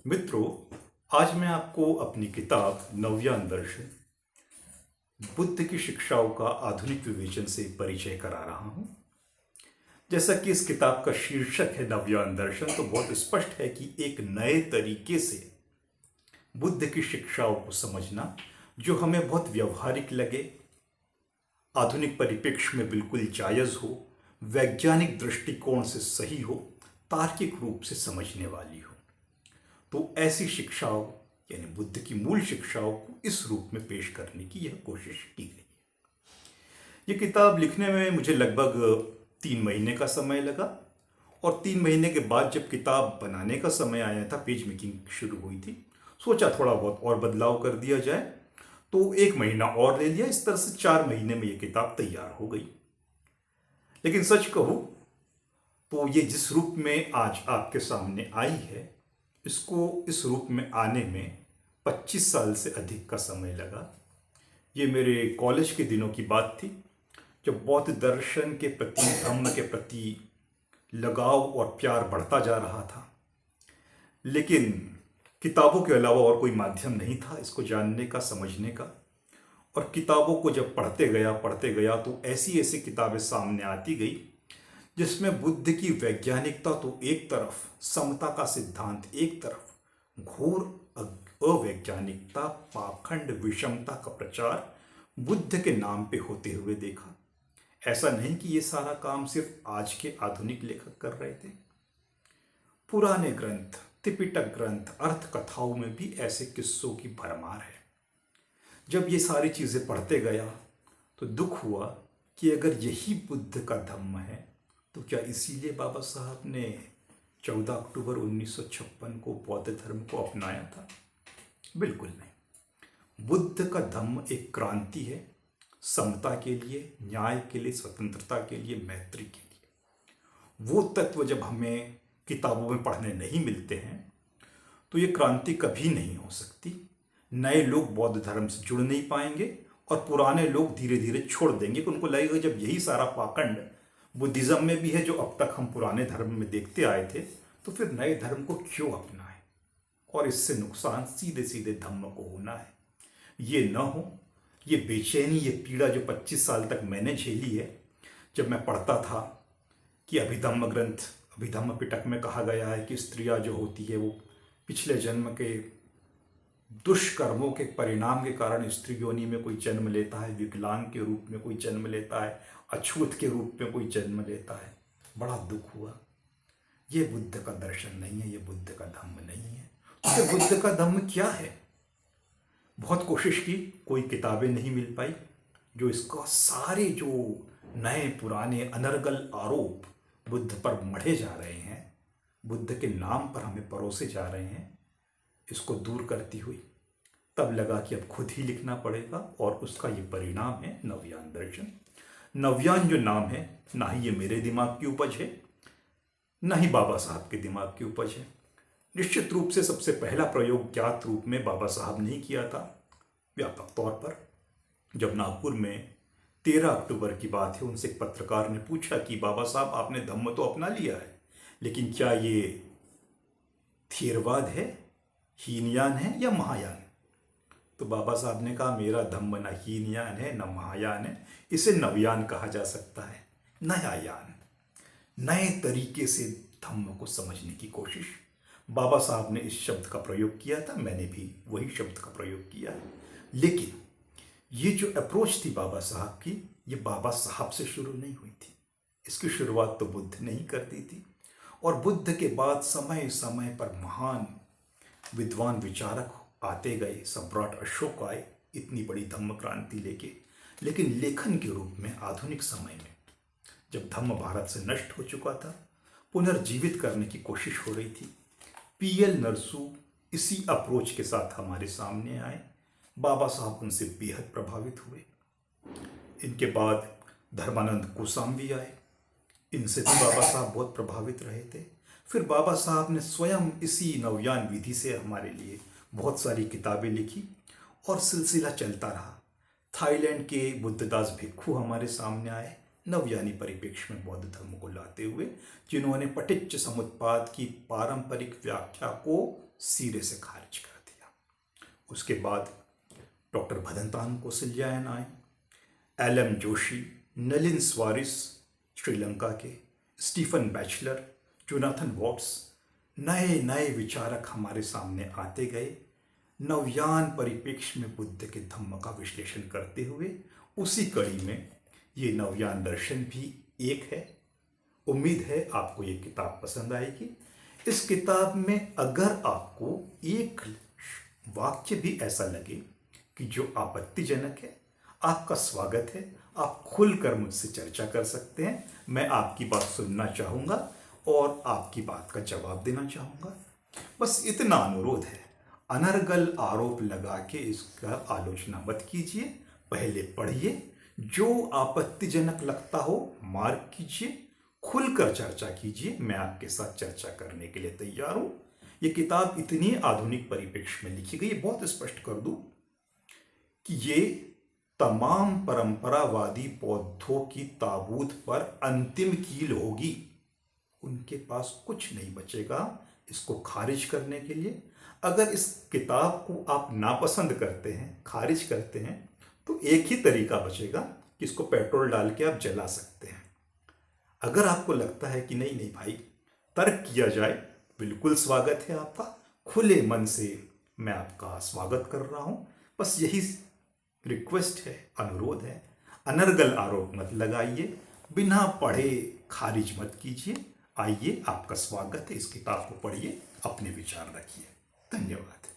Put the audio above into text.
मित्रों, आज मैं आपको अपनी किताब नव्यान दर्शन बुद्ध की शिक्षाओं का आधुनिक विवेचन से परिचय करा रहा हूं। जैसा कि इस किताब का शीर्षक है नव्यान दर्शन, तो बहुत स्पष्ट है कि एक नए तरीके से बुद्ध की शिक्षाओं को समझना, जो हमें बहुत व्यवहारिक लगे, आधुनिक परिप्रेक्ष्य में बिल्कुल जायज हो, वैज्ञानिक दृष्टिकोण से सही हो, तार्किक रूप से समझने वाली हो। तो ऐसी शिक्षाओं यानी बुद्ध की मूल शिक्षाओं को इस रूप में पेश करने की यह कोशिश की गई है। ये किताब लिखने में मुझे लगभग 3 महीने का समय लगा, और 3 महीने के बाद जब किताब बनाने का समय आया था, पेज मेकिंग शुरू हुई थी, सोचा थोड़ा बहुत और बदलाव कर दिया जाए, तो 1 महीना और ले लिया। इस तरह से 4 महीने में ये किताब तैयार हो गई। लेकिन सच कहूँ तो ये जिस रूप में आज आपके सामने आई है, इसको इस रूप में आने में 25 साल से अधिक का समय लगा। ये मेरे कॉलेज के दिनों की बात थी, जब बौद्ध दर्शन के प्रति, धम्म के प्रति लगाव और प्यार बढ़ता जा रहा था। लेकिन किताबों के अलावा और कोई माध्यम नहीं था इसको जानने का, समझने का। और किताबों को जब पढ़ते गया तो ऐसी ऐसी किताबें सामने आती गई जिसमें बुद्ध की वैज्ञानिकता तो एक तरफ, समता का सिद्धांत एक तरफ, घोर अवैज्ञानिकता, पाखंड, विषमता का प्रचार बुद्ध के नाम पे होते हुए देखा। ऐसा नहीं कि ये सारा काम सिर्फ आज के आधुनिक लेखक कर रहे थे। पुराने ग्रंथ, त्रिपिटक ग्रंथ, अर्थ कथाओं में भी ऐसे किस्सों की भरमार है। जब ये सारी चीज़ें पढ़ते गया तो दुख हुआ कि अगर यही बुद्ध का धम्म है, तो क्या इसीलिए बाबा साहब ने 14 अक्टूबर 1956 को बौद्ध धर्म को अपनाया था? बिल्कुल नहीं। बुद्ध का धम्म एक क्रांति है, समता के लिए, न्याय के लिए, स्वतंत्रता के लिए, मैत्री के लिए। वो तत्व जब हमें किताबों में पढ़ने नहीं मिलते हैं, तो ये क्रांति कभी नहीं हो सकती। नए लोग बौद्ध धर्म से जुड़ नहीं पाएंगे, और पुराने लोग धीरे धीरे छोड़ देंगे। कि उनको लगेगा जब यही सारा पाखंड बुद्धिज्म में भी है जो अब तक हम पुराने धर्म में देखते आए थे, तो फिर नए धर्म को क्यों अपनाएं? और इससे नुकसान सीधे सीधे धम्म को होना है। ये न हो, ये बेचैनी, ये पीड़ा जो 25 साल तक मैंने झेली है, जब मैं पढ़ता था कि अभिधम्म ग्रंथ, अभिधम्म पिटक में कहा गया है कि स्त्रियां जो होती है वो पिछले जन्म के दुष्कर्मों के परिणाम के कारण स्त्री योनि में कोई जन्म लेता है, विकलांग के रूप में कोई जन्म लेता है, अछूत के रूप में कोई जन्म लेता है। बड़ा दुख हुआ। ये बुद्ध का दर्शन नहीं है, ये बुद्ध का धम्म नहीं है। तो ये बुद्ध का धम्म क्या है? बहुत कोशिश की, कोई किताबें नहीं मिल पाई जो इसका सारे जो नए पुराने अनर्गल आरोप बुद्ध पर मढ़े जा रहे हैं, बुद्ध के नाम पर हमें परोसे जा रहे हैं, इसको दूर करती हुई। तब लगा कि अब खुद ही लिखना पड़ेगा, और उसका ये परिणाम है नव्यान दर्शन। नव्यान जो नाम है, ना ही ये मेरे दिमाग की उपज है, ना ही बाबा साहब के दिमाग की उपज है। निश्चित रूप से सबसे पहला प्रयोग ज्ञात रूप में बाबा साहब ने ही किया था, व्यापक तौर पर। जब नागपुर में 13 अक्टूबर की बात है, उनसे एक पत्रकार ने पूछा कि बाबा साहब, आपने धम्म तो अपना लिया है, लेकिन क्या ये थेरवाद है, हीनयान है या महायान? तो बाबा साहब ने कहा, मेरा धम्म न हीनयान है न महायान है, इसे नवयान कहा जा सकता है, नया यान। नए तरीके से धम्म को समझने की कोशिश बाबा साहब ने इस शब्द का प्रयोग किया था, मैंने भी वही शब्द का प्रयोग किया। लेकिन ये जो अप्रोच थी बाबा साहब की, ये बाबा साहब से शुरू नहीं हुई थी। इसकी शुरुआत तो बुद्ध ने ही कर दी थी, और बुद्ध के बाद समय समय पर महान विद्वान विचारक आते गए। सम्राट अशोक आए इतनी बड़ी धम्म क्रांति लेके, लेकिन लेखन के रूप में आधुनिक समय में जब धम्म भारत से नष्ट हो चुका था, पुनर्जीवित करने की कोशिश हो रही थी। पीएल नरसू इसी अप्रोच के साथ हमारे सामने आए। बाबा साहब उनसे बेहद प्रभावित हुए। इनके बाद धर्मानंद कोसाम्बी आए, इनसे भी बाबा साहब बहुत प्रभावित रहे थे। फिर बाबा साहब ने स्वयं इसी नवयान विधि से हमारे लिए बहुत सारी किताबें लिखी, और सिलसिला चलता रहा। थाईलैंड के बुद्धदास भिक्खु हमारे सामने आए, नवयानी परिप्रेक्ष्य में बौद्ध धर्म को लाते हुए, जिन्होंने पटिच्च समुत्पाद की पारंपरिक व्याख्या को सिरे से खारिज कर दिया। उसके बाद डॉक्टर भदंतान कौसल्यायन आए, एल.एम. जोशी, नलिन स्वारिस श्रीलंका के, स्टीफन बैचलर, जोनाथन वॉट्स, नए नए विचारक हमारे सामने आते गए, नवयान परिप्रेक्ष्य में बुद्ध के धम्म का विश्लेषण करते हुए। उसी कड़ी में ये नवयान दर्शन भी एक है। उम्मीद है आपको ये किताब पसंद आएगी। इस किताब में अगर आपको एक वाक्य भी ऐसा लगे कि जो आपत्तिजनक है, आपका स्वागत है, आप खुलकर मुझसे चर्चा कर सकते हैं। मैं आपकी बात सुनना चाहूँगा और आपकी बात का जवाब देना चाहूँगा। बस इतना अनुरोध है, अनर्गल आरोप लगा के इसका आलोचना मत कीजिए। पहले पढ़िए, जो आपत्तिजनक लगता हो मार्क कीजिए, खुलकर चर्चा कीजिए। मैं आपके साथ चर्चा करने के लिए तैयार हूँ। ये किताब इतनी आधुनिक परिप्रेक्ष्य में लिखी गई है। बहुत स्पष्ट कर दूं कि ये तमाम परंपरावादी बौद्धों की ताबूत पर अंतिम कील होगी। उनके पास कुछ नहीं बचेगा इसको खारिज करने के लिए। अगर इस किताब को आप नापसंद करते हैं, खारिज करते हैं, तो एक ही तरीका बचेगा कि इसको पेट्रोल डाल के आप जला सकते हैं। अगर आपको लगता है कि नहीं नहीं भाई, तर्क किया जाए, बिल्कुल स्वागत है आपका। खुले मन से मैं आपका स्वागत कर रहा हूं। बस यही रिक्वेस्ट है, अनुरोध है। अनर्गल आरोप मत लगाइए, बिना पढ़े खारिज मत कीजिए। आइए, आपका स्वागत है। इस किताब को पढ़िए, अपने विचार रखिए। धन्यवाद।